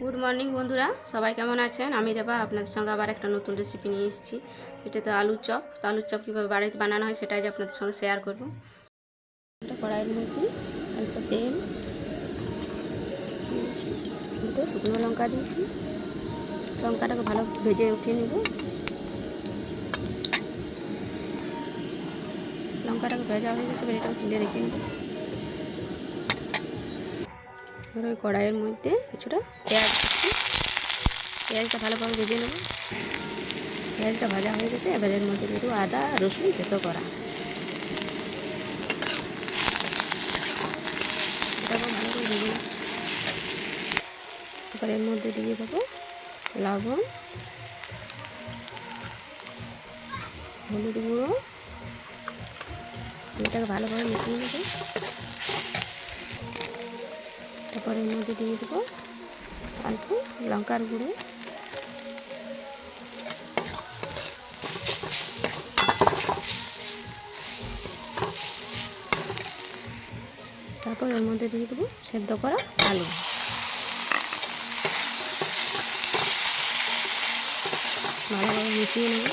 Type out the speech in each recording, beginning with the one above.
Good morning বন্ধুরা, সবাই কেমন আছেন? আমি রেবা আপনাদের সঙ্গে আবার একটা নতুন রেসিপি নিয়ে এসেছি। এটাতে আলুর চপ। তো আলুর চপ কীভাবে বাড়িতে বানানো হয় সেটাই আপনাদের সঙ্গে শেয়ার করব। একটা কড়াইয়ের মধ্যে অল্প তেল, দুটো শুকনো লঙ্কা দিয়েছি। লঙ্কাটাকে ভালো ভেজে উঠিয়ে নেব। লঙ্কাটাকে ভেজা হয়ে গেছে, এটাকে তুলে রেখে নেব। এবার ওই কড়াইয়ের মধ্যে কিছুটা পেঁয়াজ দিচ্ছি। পেঁয়াজটা ভালোভাবে ভেজে নেব। পেঁয়াজটা ভাজা হয়ে গেছে, এবার এর মধ্যে দিয়ে দেবো আদা রসুন থেতো করা। এটাকে ভালো করে ভেজে নেব। এবার এর মধ্যে দিয়ে দেবো লবণ, হলুদ গুঁড়ো। এটাকে ভালোভাবে মিশিয়ে নেব। তারপর এর মধ্যে দিয়ে দেবো অল্প লঙ্কার গুঁড়ো, তারপর এর মধ্যে দিয়ে দেবো সেদ্ধ করা আলু। ভালোভাবে মিশিয়ে নেব।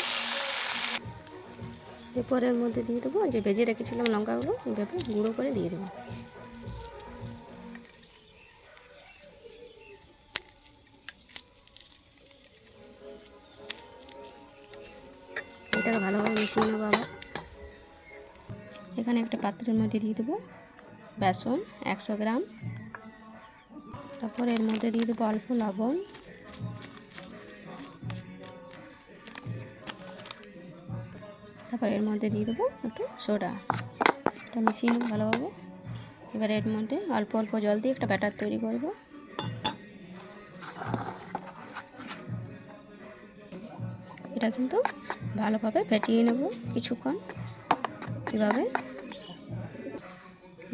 এরপর এর মধ্যে দিয়ে দেবো যে ভেজে রেখেছিলাম লঙ্কাগুলো, এভাবে গুঁড়ো করে দিয়ে দেবো। এটাকে ভালোভাবে মিশিয়ে নেবো। আবার এখানে একটা পাত্রের মধ্যে দিয়ে দেবো বেসন 100 গ্রাম। তারপর এর মধ্যে দিয়ে দেবো অল্প লবণ, তারপর এর মধ্যে দিয়ে দেবো একটু সোডা। এটা মিশিয়ে নেব ভালোভাবে। এবার এর মধ্যে অল্প অল্প জল দিয়ে একটা ব্যাটার তৈরি করব। এটা কিন্তু ভালোভাবে ফেটিয়ে নেব কিছুক্ষণ। এভাবে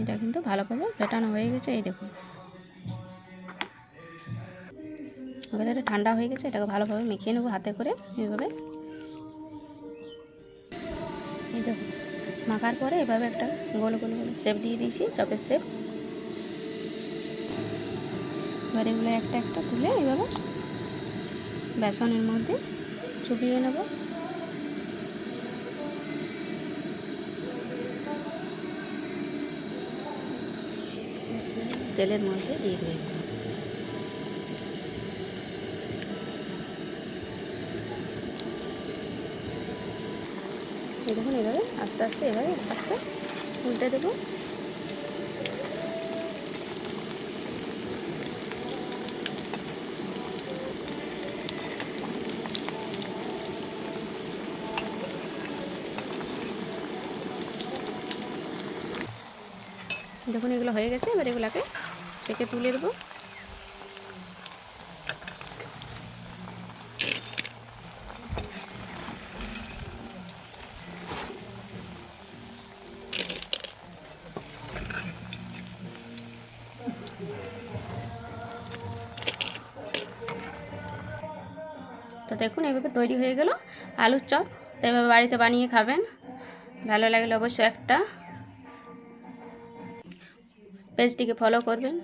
এটা কিন্তু ভালোভাবে ফেটানো হয়ে গেছে, এই দেখুন। এবার এটা ঠান্ডা হয়ে গেছে, এটাকে ভালোভাবে মেখে নেব হাতে করে এইভাবে। এই দেখুন, মাখার পরে এভাবে একটা গোল গোল গোল শেপ দিয়ে দিয়েছি, চপের শেপ। এবার এগুলো একটা একটা তুলে এভাবে বেসনের মধ্যে চুবিয়ে নেব। তেলের মধ্যে দিয়ে দেব। এই দেখুন, এভাবে আস্তে আস্তে এভাবে আস্তে উল্টে দেবো। দেখুন এগুলো হয়ে গেছে, এবার এগুলোকে ছেঁকে তুলে দেবো। তো দেখুন এভাবে তৈরি হয়ে গেল আলুর চপ। তো এভাবে বাড়িতে বানিয়ে খাবেন। ভালো লাগলে অবশ্যই একটা পেজটিকে ফলো করবেন।